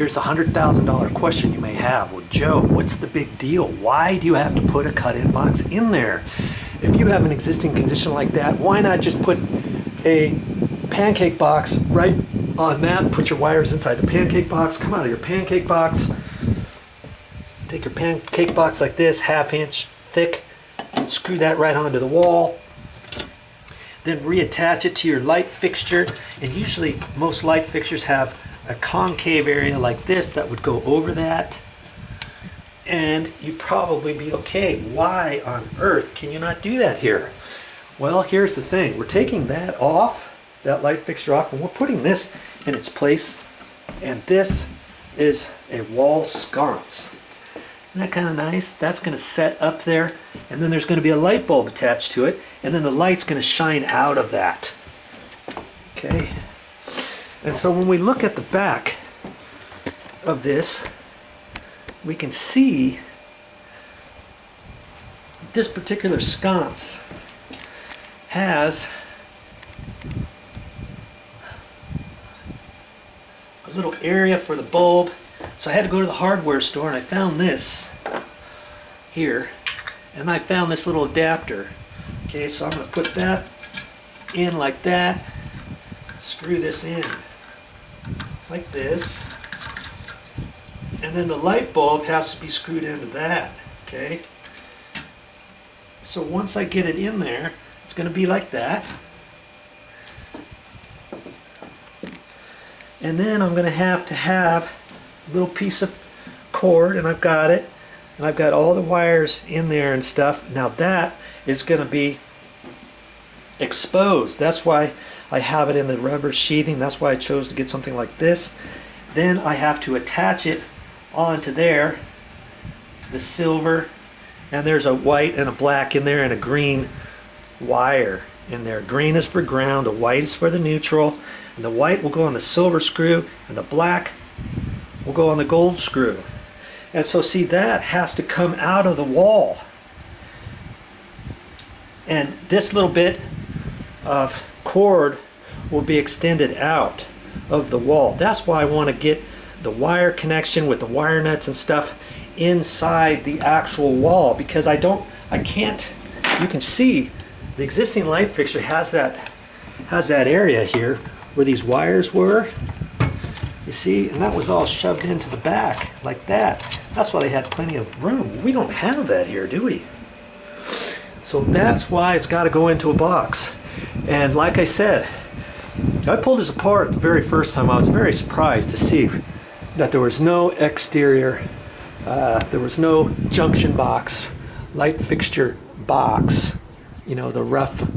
Here's the $100,000 question you may have. Well, Joe, what's the big deal? Why do you have to put a cut-in box in there? If you have an existing condition like that, why not just put a pancake box right on that? Put your wires inside the pancake box. Come out of your pancake box. Take your pancake box like this, 1/2 inch thick. Screw that right onto the wall. Then reattach it to your light fixture. And usually most light fixtures have a concave area like this that would go over that. And you'd probably be okay. Why on earth can you not do that here? Well, here's the thing. We're taking that off, that light fixture off, and we're putting this in its place. And this is a wall sconce. Isn't that kind of nice? That's going to set up there, and then there's going to be a light bulb attached to it, and then the light's going to shine out of that. Okay? And so when we look at the back of this, we can see this particular sconce has a little area for the bulb. So I had to go to the hardware store and I found this here, and I found this little adapter. Okay, so I'm going to put that in like that, screw this in like this, and then the light bulb has to be screwed into that. Okay, so once I get it in there, it's going to be like that. And then I'm going to have a little piece of cord, and I've got it, and I've got all the wires in there and stuff. Now that is going to be exposed. That's why I have it in the rubber sheathing. That's why I chose to get something like this. Then I have to attach it onto there, the silver, and there's a white and a black in there and a green wire in there. Green is for ground, the white is for the neutral, and the white will go on the silver screw, and the black will go on the gold screw. And so see, that has to come out of the wall. And this little bit of cord will be extended out of the wall. That's why I want to get the wire connection with the wire nuts and stuff inside the actual wall, because I can't, you can see the existing light fixture has that area here where these wires were. You see, and that was all shoved into the back like that. That's why they had plenty of room. We don't have that here, do we? So that's why it's got to go into a box. And like I said, I pulled this apart the very first time. I was very surprised to see that there was no exterior, there was no junction box, light fixture box, you know, the rough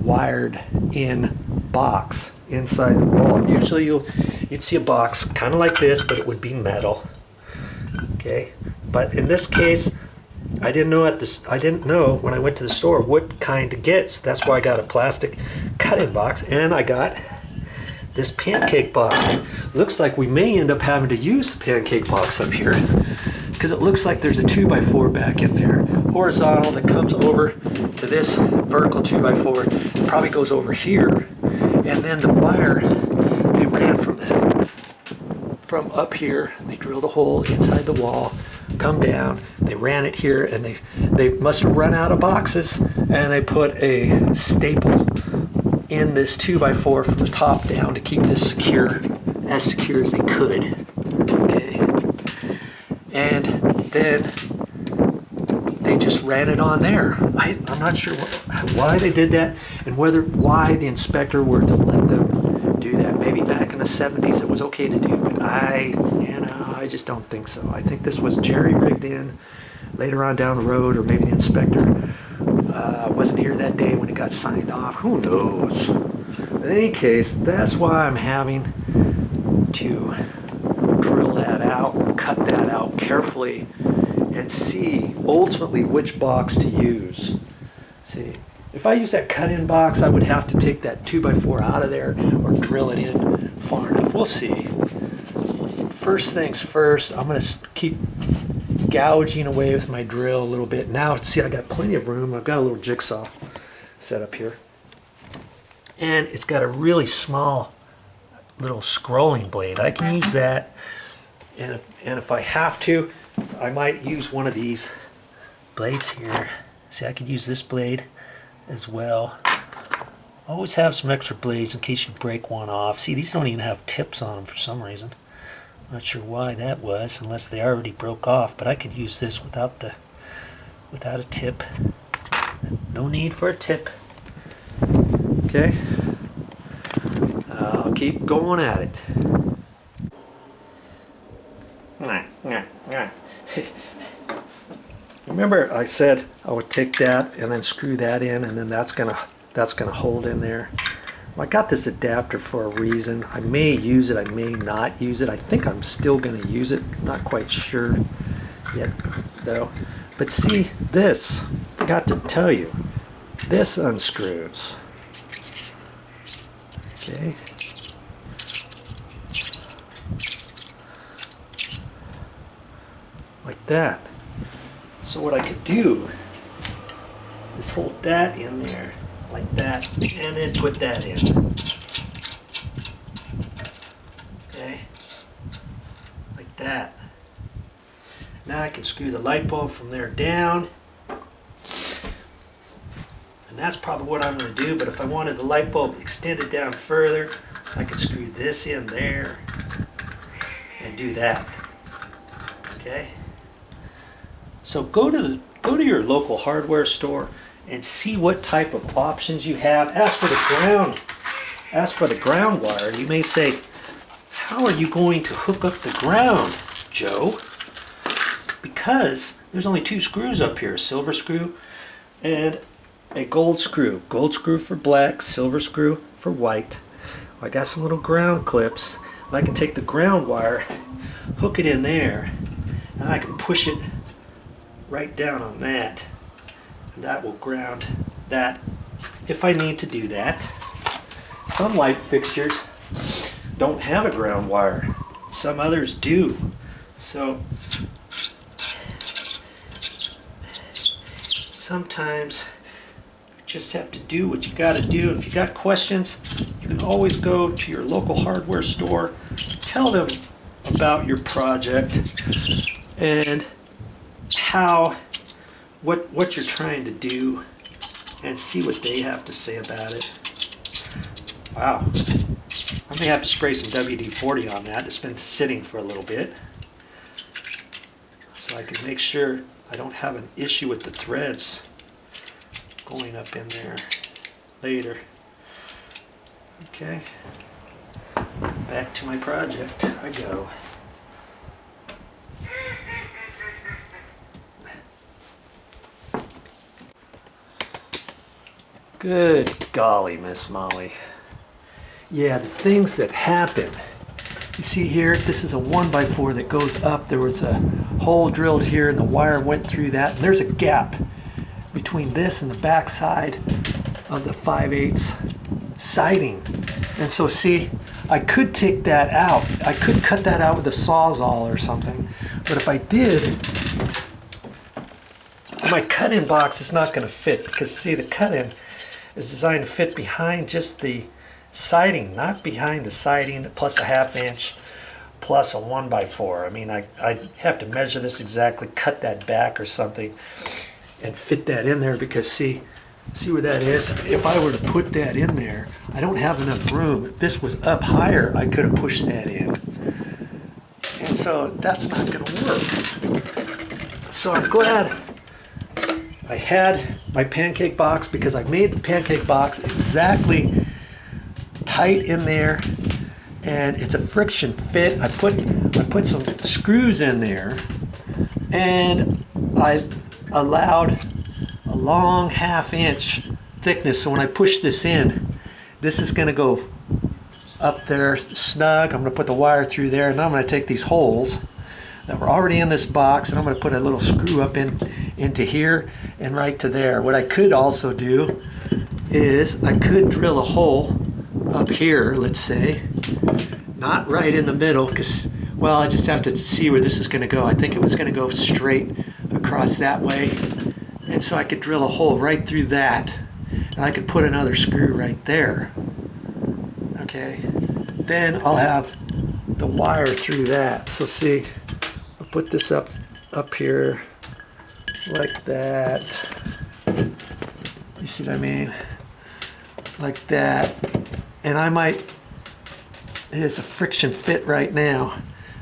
wired in box inside the wall. Usually you'd see a box kind of like this, but it would be metal. Okay, but in this case, I didn't know when I went to the store what kind to get. So that's why I got a plastic cut-in box, and I got this pancake box. Looks like we may end up having to use the pancake box up here, because it looks like there's a 2x4 back in there, horizontal, that comes over to this vertical 2x4. It probably goes over here, and then the wire they ran from up here. They drilled a hole inside the wall, come down, they ran it here, and they must have run out of boxes, and they put a staple in this 2x4 from the top down to keep this secure as they could. Okay, and then they just ran it on there. I'm not sure why they did that, and why the inspector were to let them do that. Maybe back in the 70s it was okay to do, but I just don't think so. I think this was jerry-rigged in later on down the road, or maybe the inspector wasn't here that day when it got signed off. Who knows? In any case, that's why I'm having to drill that out, cut that out carefully, and see ultimately which box to use. See, if I use that cut-in box, I would have to take that 2x4 out of there or drill it in far enough. We'll see. First things first, I'm going to keep gouging away with my drill a little bit. Now, see, I got plenty of room. I've got a little jigsaw set up here. And it's got a really small little scrolling blade. I can use that And if I have to, I might use one of these blades here. See, I could use this blade as well. Always have some extra blades in case you break one off. See, these don't even have tips on them for some reason. Not sure why that was, unless they already broke off. But I could use this without a tip. No need for a tip. Okay. I'll keep going at it. Remember I said I would take that and then screw that in, and then that's gonna hold in there. Well, I got this adapter for a reason. I may use it, I may not use it. I think I'm still gonna use it. Not quite sure yet though. But see, this, I forgot to tell you, this unscrews. Okay. Like that. So what I could do is hold that in there like that and then put that in. Okay, like that. Now I can screw the light bulb from there down, and that's probably what I'm going to do. But if I wanted the light bulb extended down further, I could screw this in there and do that. Okay. So go to your local hardware store and see what type of options you have. Ask for the ground wire. You may say, how are you going to hook up the ground, Joe? Because there's only two screws up here, a silver screw and a gold screw. Gold screw for black, silver screw for white. I got some little ground clips. And I can take the ground wire, hook it in there, and I can push it right down on that, and that will ground that if I need to do that. Some light fixtures don't have a ground wire, some others do. So sometimes you just have to do what you got to do. And if you got questions, you can always go to your local hardware store, tell them about your project and what you're trying to do, and see what they have to say about it. Wow, I may have to spray some WD-40 on that. It's been sitting for a little bit, so I can make sure I don't have an issue with the threads going up in there later. Okay, back to my project I go. Good golly, Miss Molly. Yeah, the things that happen. You see here, this is a 1x4 that goes up. There was a hole drilled here and the wire went through that. And there's a gap between this and the back side of the 5/8 siding. And so see, I could take that out. I could cut that out with a Sawzall or something. But if I did, my cut-in box is not going to fit, because see, the cut-in is designed to fit behind just the siding, not behind the siding plus a 1/2 inch plus a 1x4. I mean, I have to measure this exactly, cut that back or something and fit that in there, because see where that is? If I were to put that in there, I don't have enough room. If this was up higher, I could have pushed that in. And so that's not going to work. So I'm glad I had my pancake box, because I made the pancake box exactly tight in there, and it's a friction fit. I put some screws in there, and I allowed a long 1/2 inch thickness. So when I push this in, this is going to go up there snug. I'm going to put the wire through there, and then I'm going to take these holes that were already in this box, and I'm going to put a little screw up into here and right to there. What I could also do is I could drill a hole up here, let's say, not right in the middle, because, well, I just have to see where this is going to go. I think it was going to go straight across that way, and so I could drill a hole right through that, and I could put another screw right there. Okay, then I'll have the wire through that. So see, I'll put this up here like that. You see what I mean? Like that. And I might, it's a friction fit right now.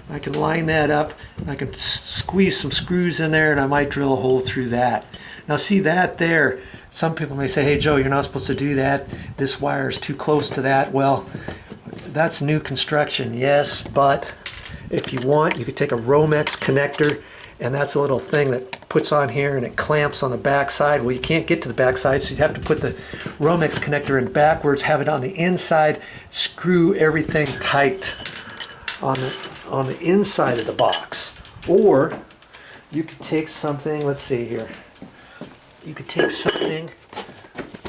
I can line that up, and I can squeeze some screws in there, and I might drill a hole through that. Now see that there, some people may say, hey Joe, you're not supposed to do that. This wire is too close to that. Well, that's new construction, yes, but if you want, you could take a Romex connector, and that's a little thing that puts on here and it clamps on the back side. Well, you can't get to the back side, so you have to put the Romex connector in backwards, have it on the inside, screw everything tight on the inside of the box. Or you could take something, let's see here, you could take something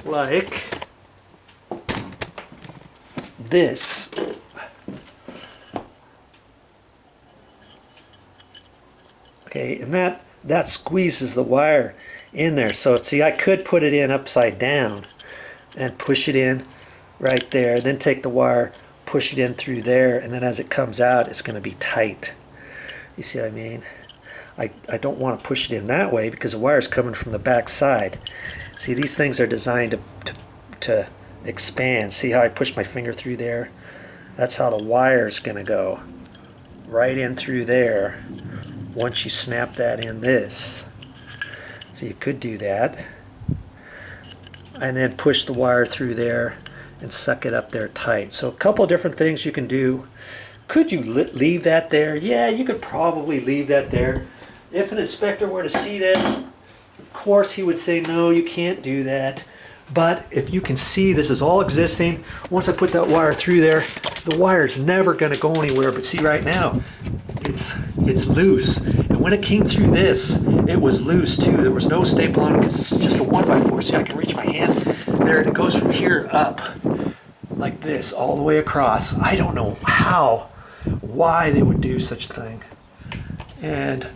like this. Okay, and that squeezes the wire in there. So see, I could put it in upside down and push it in right there, then take the wire, push it in through there, and then as it comes out, it's going to be tight. You see what I mean? I don't want to push it in that way because the wire is coming from the back side. See, these things are designed to expand. See how I push my finger through there? That's how the wire is going to go. Right in through there once you snap that in this. So you could do that. And then push the wire through there and suck it up there tight. So a couple of different things you can do. Could you leave that there? Yeah, you could probably leave that there. If an inspector were to see this, of course he would say, no, you can't do that. But if you can see this is all existing, once I put that wire through there, the wire's never going to go anywhere. But see, right now, it's loose. And when it came through this, it was loose too. There was no staple on it because this is just a 1x4. See, I can reach my hand there, and it goes from here up like this all the way across. I don't know why they would do such a thing. And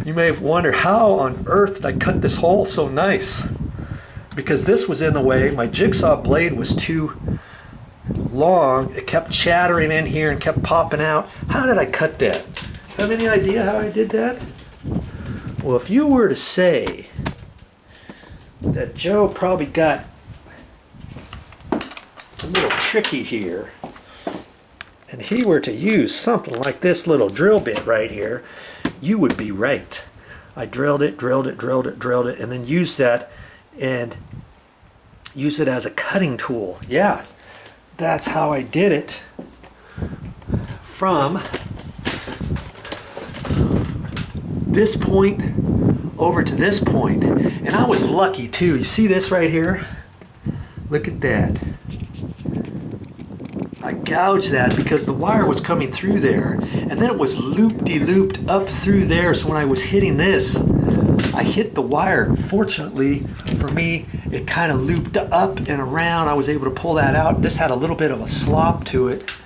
you may wonder, how on earth did I cut this hole so nice? Because this was in the way. My jigsaw blade was too long. It kept chattering in here and kept popping out. How did I cut that? Have any idea how I did that? Well, if you were to say that Joe probably got a little tricky here, and he were to use something like this little drill bit right here, you would be right. I drilled it, and then used that and use it as a cutting tool. Yeah, that's how I did it from this point over to this point. And I was lucky too. You see this right here? Look at that. I gouged that because the wire was coming through there, and then it was loop-de-looped up through there. So when I was hitting this, I hit the wire. Fortunately for me, it kind of looped up and around. I was able to pull that out. This had a little bit of a slop to it.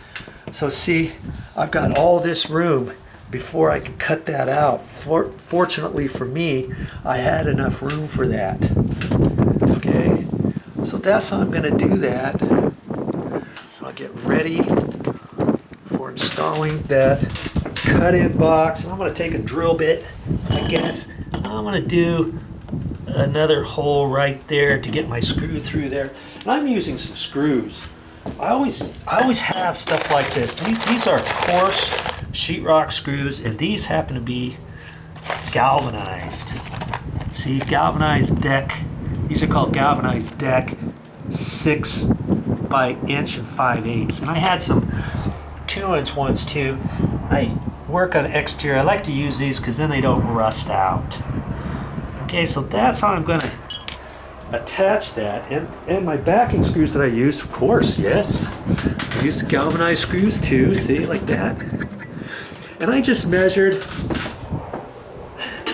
So see, I've got all this room before I could cut that out. Fortunately for me, I had enough room for that. Okay, so that's how I'm going to do that. I'll get ready for installing that cut-in box. I'm going to take a drill bit, I guess. I'm going to do another hole right there to get my screw through there. And I'm using some screws. I always have stuff like this. These are coarse sheetrock screws, and these happen to be galvanized. See, galvanized deck. These are called galvanized deck 6 by 1 5/8 inches. And I had some 2-inch ones too. I work on exterior. I like to use these because then they don't rust out. Okay, so that's how I'm going to attach that. And my backing screws that I use, of course, yes. I use galvanized screws too, see, like that. And I just measured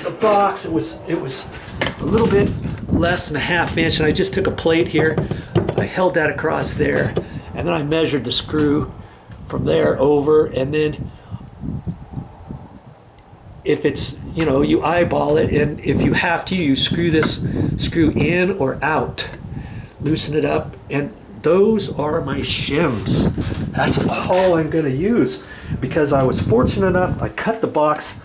the box. It was a little bit less than a 1/2 inch, and I just took a plate here. I held that across there, and then I measured the screw from there over, and then if it's, you know, you eyeball it, and if you have to, you screw in or out, loosen it up, and those are my shims. That's all I'm going to use, because I was fortunate enough, I cut the box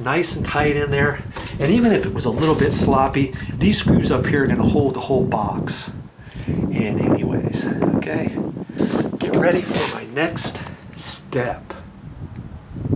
nice and tight in there, and even if it was a little bit sloppy, these screws up here are going to hold the whole box. And anyways, okay, get ready for my next step.